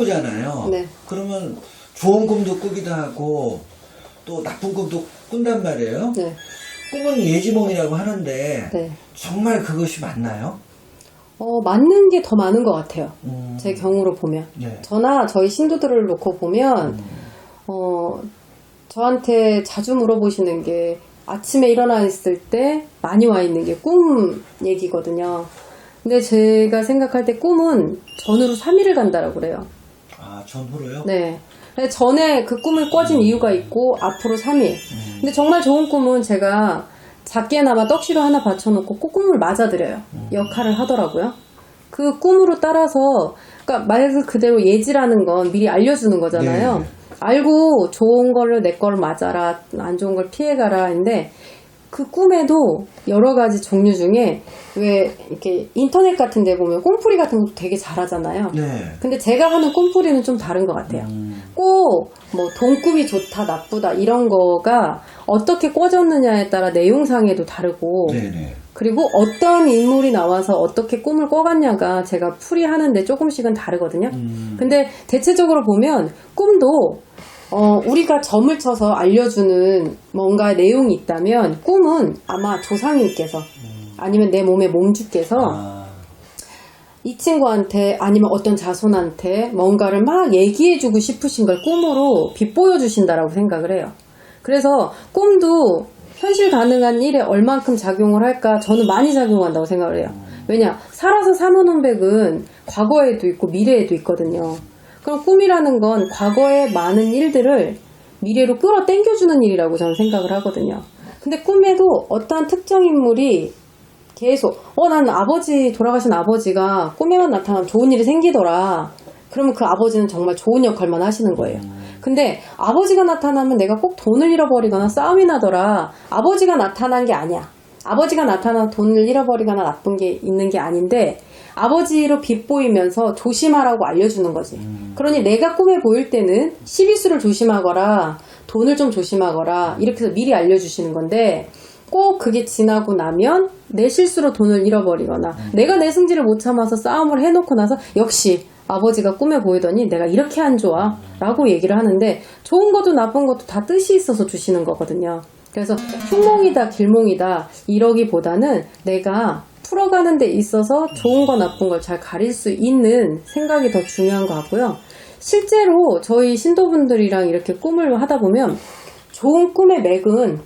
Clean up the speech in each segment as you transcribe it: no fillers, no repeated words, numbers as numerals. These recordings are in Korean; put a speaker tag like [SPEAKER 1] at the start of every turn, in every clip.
[SPEAKER 1] 꾸잖아요.
[SPEAKER 2] 네.
[SPEAKER 1] 그러면 좋은 꿈도 꾸기도 하고 또 나쁜 꿈도 꾼단 말이에요.
[SPEAKER 2] 네.
[SPEAKER 1] 꿈은 예지몽이라고 하는데
[SPEAKER 2] 네.
[SPEAKER 1] 정말 그것이 맞나요?
[SPEAKER 2] 맞는 게 더 많은 것 같아요. 제 경우로 보면.
[SPEAKER 1] 네.
[SPEAKER 2] 저나 저희 신도들을 놓고 보면, 저한테 자주 물어보시는 게 아침에 일어나 있을 때 많이 와 있는 게 꿈 얘기거든요. 근데 제가 생각할 때 꿈은 전으로 3일을 간다라고 그래요.
[SPEAKER 1] 아, 전후로요?
[SPEAKER 2] 네. 전에 그 꿈을 꿔진 이유가 있고 앞으로 3일. 근데 정말 좋은 꿈은 제가 작게나마 떡시로 하나 받쳐놓고 꼭 꿈을 맞아드려요. 역할을 하더라고요. 그 꿈으로 따라서, 그러니까 말 그대로 예지라는 건 미리 알려주는 거잖아요.
[SPEAKER 1] 네.
[SPEAKER 2] 알고 좋은 걸로 내 걸 맞아라, 안 좋은 걸 피해가라 했는데 그 꿈에도 여러 가지 종류 중에 왜 이렇게 인터넷 같은 데 보면 꿈풀이 같은 것도 되게 잘하잖아요.
[SPEAKER 1] 네.
[SPEAKER 2] 근데 제가 하는 꿈풀이는 좀 다른 것 같아요. 꼭 뭐 돈꿈이 좋다 나쁘다 이런 거가 어떻게 꿔졌느냐에 따라 내용상에도 다르고
[SPEAKER 1] 네네.
[SPEAKER 2] 그리고 어떤 인물이 나와서 어떻게 꿈을 꿔갔냐가 제가 풀이하는데 조금씩은 다르거든요. 근데 대체적으로 보면 꿈도 우리가 점을 쳐서 알려주는 뭔가 내용이 있다면 꿈은 아마 조상님께서 아니면 내 몸의 몸주께서 이 친구한테 아니면 어떤 자손한테 뭔가를 막 얘기해주고 싶으신 걸 꿈으로 빗보여 주신다라고 생각을 해요. 그래서 꿈도 현실 가능한 일에 얼만큼 작용을 할까 저는 많이 작용한다고 생각을 해요. 왜냐? 살아서 사모는 백은 과거에도 있고 미래에도 있거든요. 그럼 꿈이라는 건 과거의 많은 일들을 미래로 끌어당겨주는 일이라고 저는 생각을 하거든요. 근데 꿈에도 어떠한 특정 인물이 계속 난 돌아가신 아버지가 꿈에만 나타나면 좋은 일이 생기더라. 그러면 그 아버지는 정말 좋은 역할만 하시는 거예요. 근데 아버지가 나타나면 내가 꼭 돈을 잃어버리거나 싸움이 나더라. 아버지가 나타난 게 아니야. 아버지가 나타나면 돈을 잃어버리거나 나쁜 게 있는 게 아닌데 아버지로 빗보이면서 조심하라고 알려주는 거지. 그러니 내가 꿈에 보일 때는 시비수를 조심하거라, 돈을 좀 조심하거라 이렇게 해서 미리 알려주시는 건데 꼭 그게 지나고 나면 내 실수로 돈을 잃어버리거나 내가 내 승질을 못 참아서 싸움을 해놓고 나서 역시 아버지가 꿈에 보이더니 내가 이렇게 안 좋아 라고 얘기를 하는데 좋은 것도 나쁜 것도 다 뜻이 있어서 주시는 거거든요. 그래서 흉몽이다 길몽이다 이러기보다는 내가 풀어가는 데 있어서 좋은 거 나쁜 걸 잘 가릴 수 있는 생각이 더 중요한 것 같고요. 실제로 저희 신도분들이랑 이렇게 꿈을 하다 보면 좋은 꿈의 맥은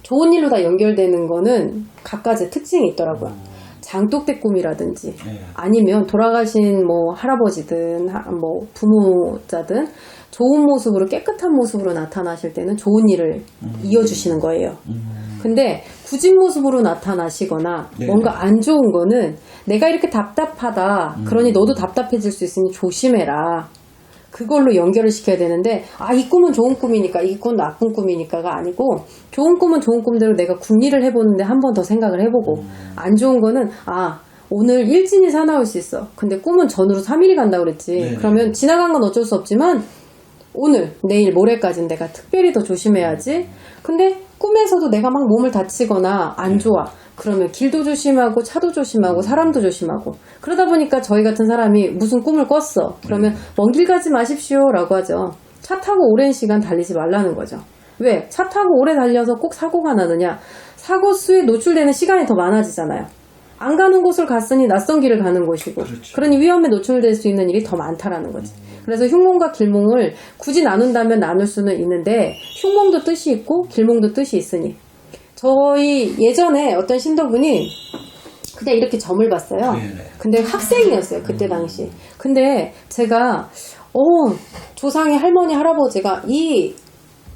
[SPEAKER 2] 좋은 일로 다 연결되는 거는 각가지 특징이 있더라고요. 장독대 꿈이라든지 아니면 돌아가신 뭐 할아버지든 뭐 부모자든 좋은 모습으로 깨끗한 모습으로 나타나실 때는 좋은 일을 이어주시는 거예요. 근데 구진 모습으로 나타나시거나 뭔가 안 좋은 거는 내가 이렇게 답답하다 그러니 너도 답답해질 수 있으니 조심해라. 그걸로 연결을 시켜야 되는데 이 꿈은 좋은 꿈이니까 이 꿈은 나쁜 꿈이니까가 아니고 좋은 꿈은 좋은 꿈대로 내가 궁리를 해보는데 한 번 더 생각을 해보고 안 좋은 거는 오늘 일진이 사나울 수 있어. 근데 꿈은 전으로 3일이 간다고 그랬지. 네네. 그러면 지나간 건 어쩔 수 없지만 오늘, 내일, 모레까지는 내가 특별히 더 조심해야지. 근데 꿈에서도 내가 막 몸을 다치거나 안 좋아. 그러면 길도 조심하고 차도 조심하고 사람도 조심하고 그러다 보니까 저희 같은 사람이 무슨 꿈을 꿨어. 그러면 먼 길 가지 마십시오 라고 하죠. 차 타고 오랜 시간 달리지 말라는 거죠. 왜? 차 타고 오래 달려서 꼭 사고가 나느냐. 사고 수에 노출되는 시간이 더 많아지잖아요. 안 가는 곳을 갔으니 낯선 길을 가는 곳이고
[SPEAKER 1] 그렇죠.
[SPEAKER 2] 그러니 위험에 노출될 수 있는 일이 더 많다라는 거지. 그래서 흉몽과 길몽을 굳이 나눈다면 나눌 수는 있는데 흉몽도 뜻이 있고 길몽도 뜻이 있으니 저희 예전에 어떤 신도분이 그냥 이렇게 점을 봤어요. 근데 학생이었어요. 그때 당시. 근데 제가 조상의 할머니 할아버지가 이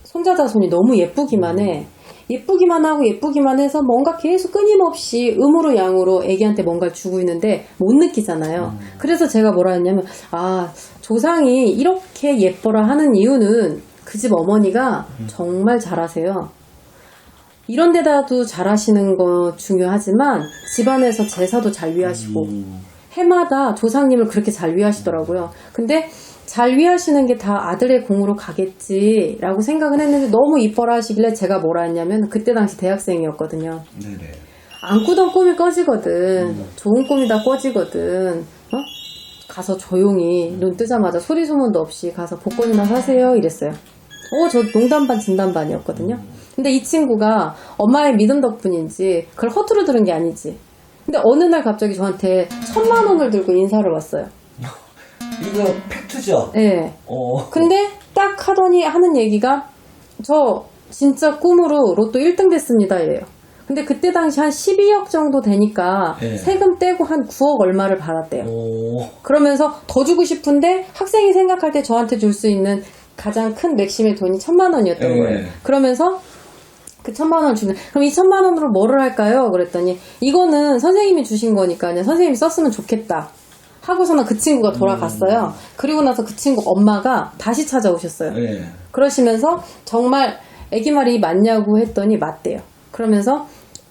[SPEAKER 2] 손자자손이 너무 예쁘기만 해. 예쁘기만 하고 예쁘기만 해서 뭔가 계속 끊임없이 음으로 양으로 애기한테 뭔가를 주고 있는데 못 느끼잖아요. 그래서 제가 뭐라 했냐면 조상이 이렇게 예뻐라 하는 이유는 그 집 어머니가 정말 잘하세요. 이런 데다도 잘하시는 거 중요하지만 집안에서 제사도 잘 위하시고 해마다 조상님을 그렇게 잘 위하시더라고요. 근데 잘 위하시는 게 다 아들의 공으로 가겠지라고 생각은 했는데 너무 이뻐라 하시길래 제가 뭐라 했냐면 그때 당시 대학생이었거든요.
[SPEAKER 1] 네네.
[SPEAKER 2] 안 꾸던 꿈이 꺼지거든. 좋은 꿈이 다 꺼지거든. 가서 조용히 눈 뜨자마자 소리 소문도 없이 가서 복권이나 사세요 이랬어요. 저 농담 반 진담 반이었거든요. 근데 이 친구가 엄마의 믿음 덕분인지 그걸 허투루 들은 게 아니지. 근데 어느 날 갑자기 저한테 1,000만 원을 들고 인사를 왔어요.
[SPEAKER 1] 이거 팩트죠?
[SPEAKER 2] 네. 근데 딱 하는 얘기가 저 진짜 꿈으로 로또 1등 됐습니다 예요. 근데 그때 당시 한 12억 정도 되니까
[SPEAKER 1] 네.
[SPEAKER 2] 세금 떼고 한 9억 얼마를 받았대요.
[SPEAKER 1] 오.
[SPEAKER 2] 그러면서 더 주고 싶은데 학생이 생각할 때 저한테 줄 수 있는 가장 큰 맥심의 돈이 1,000만 원이었던
[SPEAKER 1] 네.
[SPEAKER 2] 거예요. 그러면서 그 1,000만 원 주는, 그럼 이 1,000만 원으로 뭐를 할까요? 그랬더니 이거는 선생님이 주신 거니까요. 선생님이 썼으면 좋겠다. 하고서는 그 친구가 돌아갔어요. 그리고 나서 그 친구 엄마가 다시 찾아오셨어요.
[SPEAKER 1] 네.
[SPEAKER 2] 그러시면서 정말 애기 말이 맞냐고 했더니 맞대요. 그러면서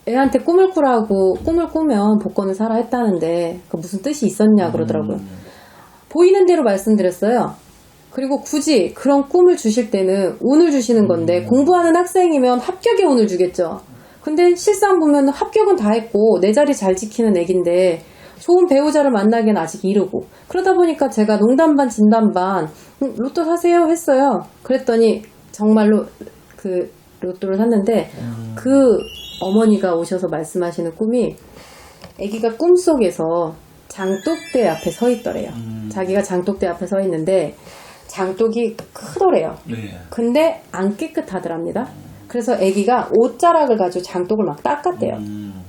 [SPEAKER 2] 애한테 꿈을 꾸면 복권을 사라 했다는데 그 무슨 뜻이 있었냐 그러더라고요. 보이는 대로 말씀드렸어요. 그리고 굳이 그런 꿈을 주실 때는 운을 주시는 건데 공부하는 학생이면 합격에 운을 주겠죠. 근데 실상 보면 합격은 다 했고 내 자리 잘 지키는 애긴데 좋은 배우자를 만나기엔 아직 이르고, 그러다 보니까 제가 농담 반 진담 반 로또 사세요 했어요. 그랬더니 정말로 그 로또를 샀는데 그 어머니가 오셔서 말씀하시는 꿈이 아기가 꿈속에서 장독대 앞에 서 있더래요. 자기가 장독대 앞에 서 있는데 장독이 크더래요.
[SPEAKER 1] 네.
[SPEAKER 2] 근데 안 깨끗하더랍니다. 그래서 아기가 옷자락을 가지고 장독을 막 닦았대요.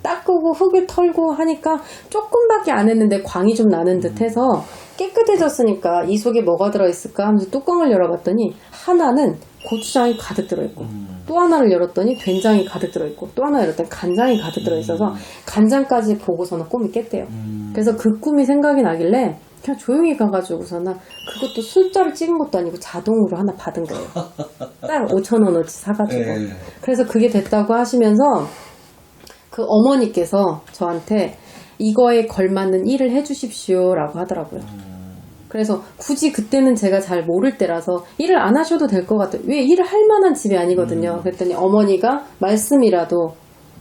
[SPEAKER 2] 닦고 흙을 털고 하니까 조금밖에 안 했는데 광이 좀 나는 듯 해서 깨끗해졌으니까 이 속에 뭐가 들어있을까 하면서 뚜껑을 열어봤더니 하나는 고추장이 가득 들어있고 또 하나를 열었더니 된장이 가득 들어있고 또 하나 열었더니 간장이 가득 들어있어서 간장까지 보고서는 꿈이 깼대요. 그래서 그 꿈이 생각이 나길래 그냥 조용히 가가지고서는 그것도 숫자를 찍은 것도 아니고 자동으로 하나 받은 거예요. 딱 5,000원어치 사가지고.
[SPEAKER 1] 네.
[SPEAKER 2] 그래서 그게 됐다고 하시면서 그 어머니께서 저한테 이거에 걸맞는 일을 해주십시오라고 하더라고요. 그래서 굳이 그때는 제가 잘 모를 때라서 일을 안 하셔도 될 것 같아요. 왜 일을 할 만한 집이 아니거든요. 그랬더니 어머니가 말씀이라도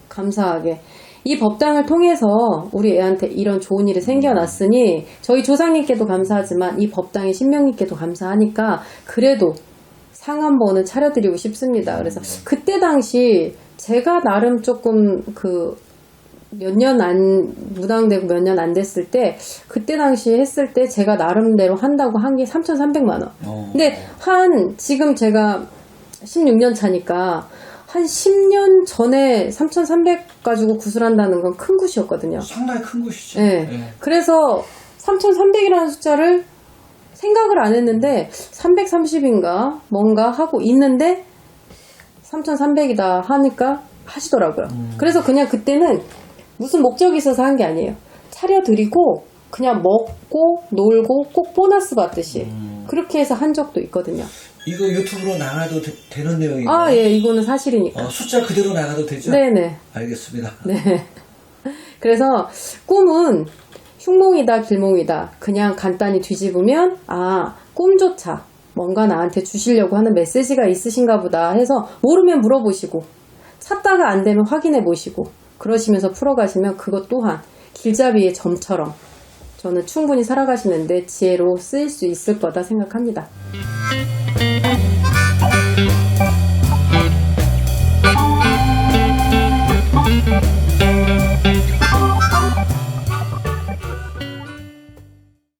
[SPEAKER 2] 감사하게 이 법당을 통해서 우리 애한테 이런 좋은 일이 생겨났으니 저희 조상님께도 감사하지만 이 법당의 신명님께도 감사하니까 그래도 상 한 번은 차려드리고 싶습니다. 그래서 그때 당시 제가 나름 조금 무당되고 몇 년 안 됐을 때 그때 당시 했을 때 제가 나름대로 한다고 한 게 3,300만 원. 근데 지금 제가 16년 차니까 한 10년 전에 3,300 가지고 구슬한다는 건 큰 굿이었거든요.
[SPEAKER 1] 상당히 큰 곳이죠.
[SPEAKER 2] 네. 그래서 3,300이라는 숫자를 생각을 안 했는데 330인가 뭔가 하고 있는데 3,300이다 하니까 하시더라고요. 그래서 그냥 그때는 무슨 목적이 있어서 한 게 아니에요. 차려드리고 그냥 먹고 놀고 꼭 보너스 받듯이 그렇게 해서 한 적도 있거든요.
[SPEAKER 1] 이거 유튜브로 나가도 되는 내용인가요?
[SPEAKER 2] 예, 이거는 사실이니까.
[SPEAKER 1] 숫자 그대로 나가도 되죠?
[SPEAKER 2] 네네.
[SPEAKER 1] 알겠습니다.
[SPEAKER 2] 네. 그래서 꿈은 흉몽이다 길몽이다 그냥 간단히 뒤집으면 꿈조차 뭔가 나한테 주시려고 하는 메시지가 있으신가 보다 해서 모르면 물어보시고 찾다가 안 되면 확인해 보시고 그러시면서 풀어가시면 그것 또한 길잡이의 점처럼 저는 충분히 살아가시는데 지혜로 쓰일 수 있을 거다 생각합니다.